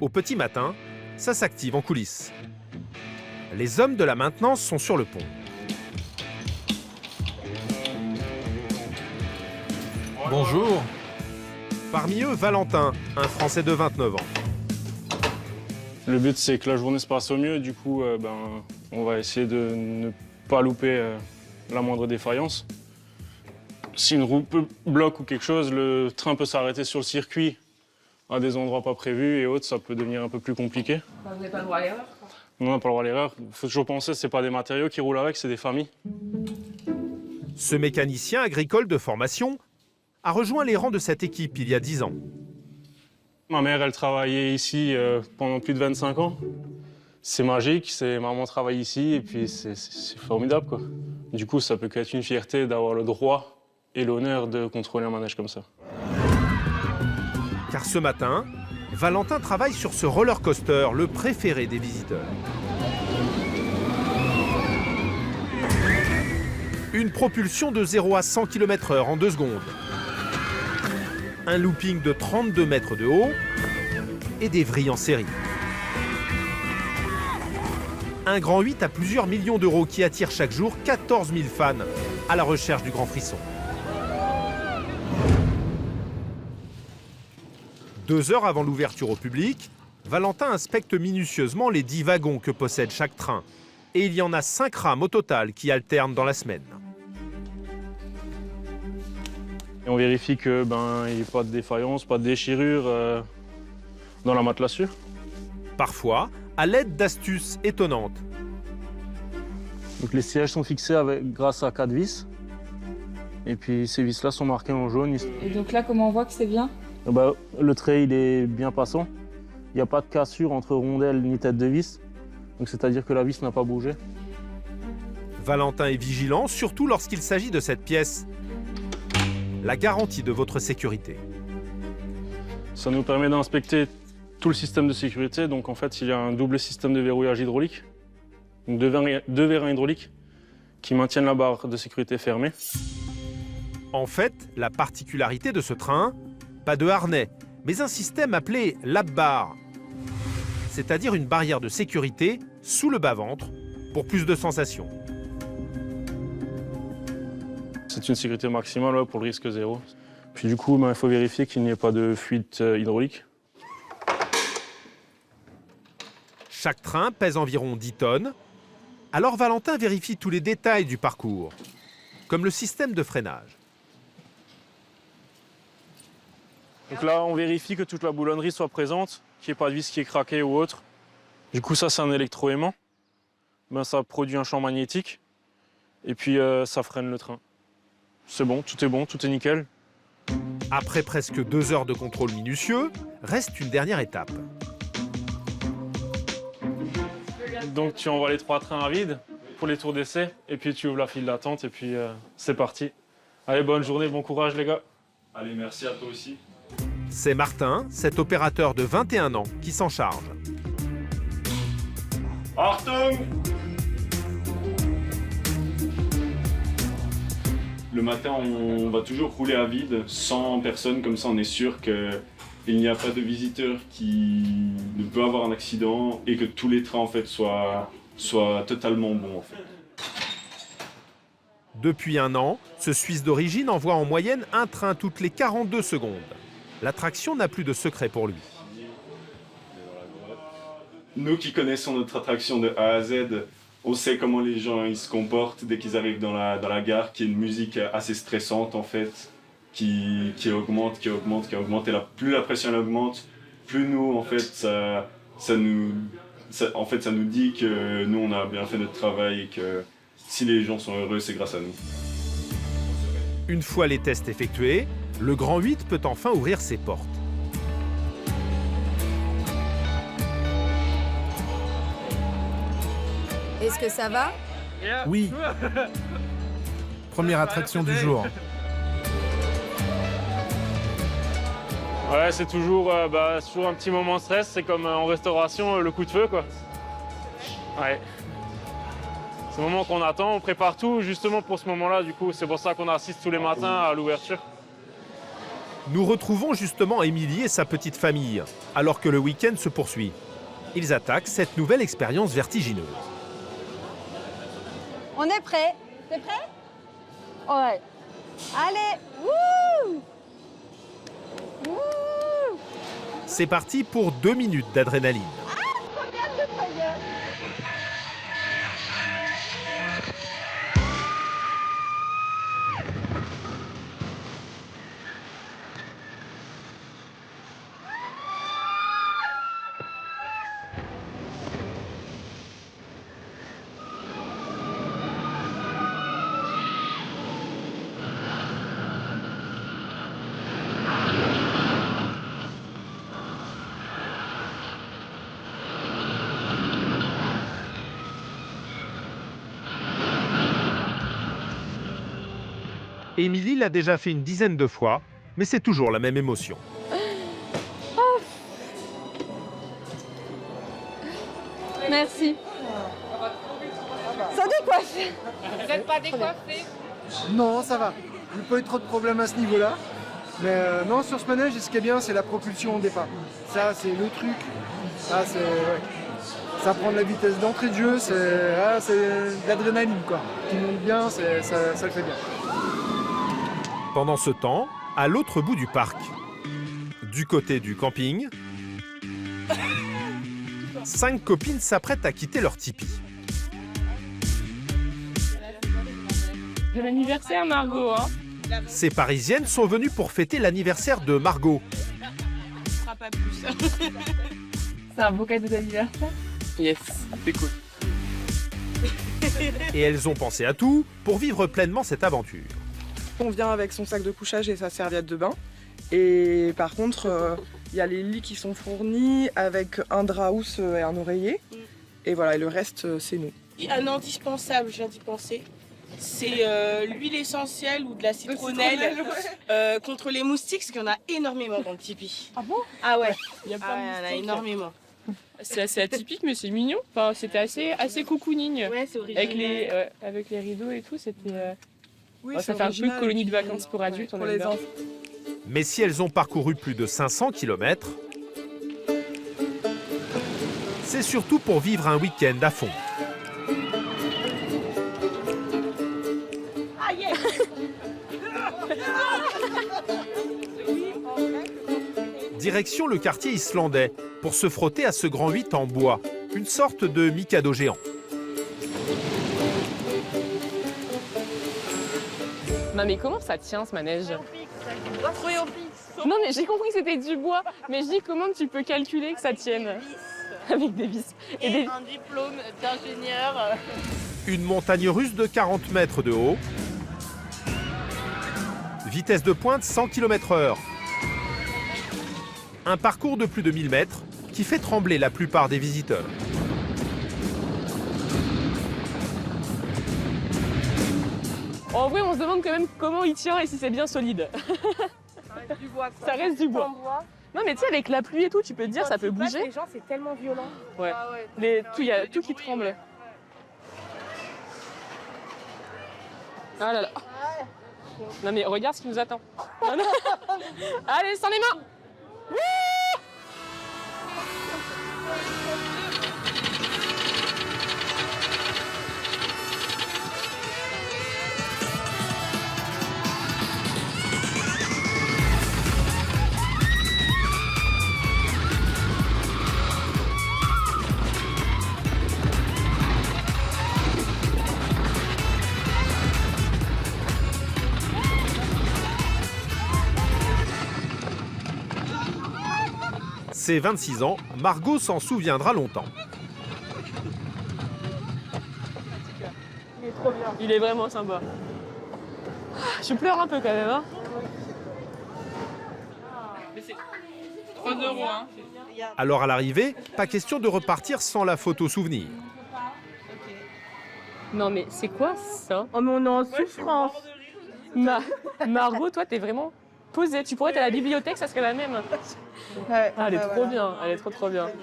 Au petit matin, ça s'active en coulisses. Les hommes de la maintenance sont sur le pont. Bonjour. Parmi eux, Valentin, un Français de 29 ans. Le but, c'est que la journée se passe au mieux. Du coup, on va essayer de ne pas louper la moindre défaillance. Si une roue bloque ou quelque chose, le train peut s'arrêter sur le circuit à des endroits pas prévus et autres, ça peut devenir un peu plus compliqué. Vous n'avez pas le droit à l'erreur? On n'a pas le droit à l'erreur. Il faut toujours penser que ce n'est pas des matériaux qui roulent avec, c'est des familles. Ce mécanicien agricole de formation a rejoint les rangs de cette équipe il y a 10 ans. Ma mère, elle travaillait ici pendant plus de 25 ans. C'est magique, maman travaille ici et puis c'est formidable, quoi. Du coup, ça peut qu'être une fierté d'avoir le droit et l'honneur de contrôler un manège comme ça. Car ce matin, Valentin travaille sur ce roller coaster, le préféré des visiteurs. Une propulsion de 0 à 100 km/h en 2 secondes. Un looping de 32 mètres de haut et des vrilles en série. Un grand 8 à plusieurs millions d'euros qui attire chaque jour 14 000 fans à la recherche du grand frisson. 2 heures avant l'ouverture au public, Valentin inspecte minutieusement les 10 wagons que possède chaque train. Et il y en a 5 rames au total qui alternent dans la semaine. Et on vérifie qu'il n'y ait pas de défaillance, pas de déchirure dans la matelassure. Parfois, à l'aide d'astuces étonnantes. Donc les sièges sont fixés grâce à 4 vis. Et puis ces vis-là sont marquées en jaune. Et donc là, comment on voit que c'est bien? Le trait, il est bien passant. Il n'y a pas de cassure entre rondelle ni tête de vis. Donc c'est-à-dire que la vis n'a pas bougé. Valentin est vigilant, surtout lorsqu'il s'agit de cette pièce. La garantie de votre sécurité. Ça nous permet d'inspecter tout le système de sécurité. Donc en fait, il y a un double système de verrouillage hydraulique. Donc deux vérins hydrauliques qui maintiennent la barre de sécurité fermée. En fait, la particularité de ce train, pas de harnais, mais un système appelé lap-bar. C'est-à-dire une barrière de sécurité sous le bas-ventre pour plus de sensation. C'est une sécurité maximale pour le risque zéro. Puis du coup, il faut vérifier qu'il n'y ait pas de fuite hydraulique. Chaque train pèse environ 10 tonnes. Alors Valentin vérifie tous les détails du parcours, comme le système de freinage. Donc là, on vérifie que toute la boulonnerie soit présente, qu'il n'y ait pas de vis qui est craquée ou autre. Du coup, ça, c'est un électroaimant. Ça produit un champ magnétique et puis ça freine le train. C'est bon, tout est nickel. Après presque 2 heures de contrôle minutieux, reste une dernière étape. Donc tu envoies les 3 trains à vide pour les tours d'essai et puis tu ouvres la file d'attente et puis c'est parti. Allez, bonne journée, bon courage les gars. Allez, merci à toi aussi. C'est Martin, cet opérateur de 21 ans, qui s'en charge. Achtung! Le matin, on va toujours rouler à vide, 100 personnes, comme ça on est sûr qu'il n'y a pas de visiteur qui ne peut avoir un accident et que tous les trains en fait soient totalement bons en fait. Depuis 1 an, ce Suisse d'origine envoie en moyenne un train toutes les 42 secondes. L'attraction n'a plus de secret pour lui. Nous qui connaissons notre attraction de A à Z, on sait comment les gens ils se comportent dès qu'ils arrivent dans la gare, qui est une musique assez stressante en fait, qui augmente, et plus la pression elle augmente, plus nous en fait ça nous dit que nous on a bien fait notre travail et que si les gens sont heureux, c'est grâce à nous. Une fois les tests effectués, le Grand 8 peut enfin ouvrir ses portes. Est-ce que ça va? Oui. Première attraction du jour. Ouais, c'est toujours un petit moment de stress, c'est comme en restauration, le coup de feu quoi. Ouais. C'est le moment qu'on attend, on prépare tout justement pour ce moment-là, du coup, c'est pour ça qu'on assiste tous les matins à l'ouverture. Nous retrouvons justement Émilie et sa petite famille, alors que le week-end se poursuit. Ils attaquent cette nouvelle expérience vertigineuse. On est prêt. T'es prêt? Ouais. Allez. Wouh! Wouh! C'est parti pour 2 minutes d'adrénaline. Émilie l'a déjà fait une dizaine de fois, mais c'est toujours la même émotion. Merci. Ça décoiffe. Vous n'êtes pas décoiffé? Non, ça va. J'ai pas eu trop de problèmes à ce niveau-là. Mais non, sur ce manège, ce qui est bien, c'est la propulsion au départ. Ça, c'est le truc. Ah, c'est, ouais. Ça prend de la vitesse d'entrée de jeu, c'est de l'adrénaline, quoi. Qui monte bien, ça le fait bien. Pendant ce temps, à l'autre bout du parc, du côté du camping, 5 copines s'apprêtent à quitter leur tipi. C'est l'anniversaire, Margot. Hein. Ces Parisiennes sont venues pour fêter l'anniversaire de Margot. C'est un beau cadeau d'anniversaire. Yes, c'est cool. Et elles ont pensé à tout pour vivre pleinement cette aventure. On vient avec son sac de couchage et sa serviette de bain. Et par contre, il y a les lits qui sont fournis avec un drap housse et un oreiller. Et voilà, et le reste, c'est nous. Un indispensable, je viens d'y penser, c'est l'huile essentielle ou de la citronnelle contre les moustiques, parce qu'il y en a énormément dans le tipi. Ah bon? Ah ouais, Il y a il y en a énormément. C'est assez atypique, mais c'est mignon. Enfin, c'était assez cocooning. Ouais, c'est original. Avec les rideaux et tout, c'était... Oui, ça fait un peu colonie de vacances pour adultes. pour on aime les bien. enfants. Mais si elles ont parcouru plus de 500 km, c'est surtout pour vivre un week-end à fond. Direction le quartier islandais pour se frotter à ce grand 8 en bois, une sorte de Mikado géant. Non mais comment ça tient ce manège? Non mais j'ai compris que c'était du bois, mais je dis comment tu peux calculer que ça tienne? Avec des vis. Et un diplôme d'ingénieur. Une montagne russe de 40 mètres de haut. Vitesse de pointe 100 km/h. Un parcours de plus de 1000 mètres qui fait trembler la plupart des visiteurs. En vrai, on se demande quand même comment il tient et si c'est bien solide. Ça reste du bois. Non mais tu sais, avec la pluie et tout, tu peux te dire, ça peut bouger. Les gens, c'est tellement violent. Ouais. Il y a tout qui tremble. Ah là là. Non mais regarde ce qui nous attend. Non, non. Allez, sans les mains. Ses 26 ans, Margot s'en souviendra longtemps. Il est trop bien. Il est vraiment sympa. Je pleure un peu quand même. Hein. Mais c'est 3 €. Hein. Alors à l'arrivée, pas question de repartir sans la photo souvenir. Non mais c'est quoi ça? Oh mais on est en souffrance. Margot, toi t'es vraiment posée. Tu pourrais être à la bibliothèque, ça serait la même. Ouais, Ah, elle est trop bien. Elle est trop bien.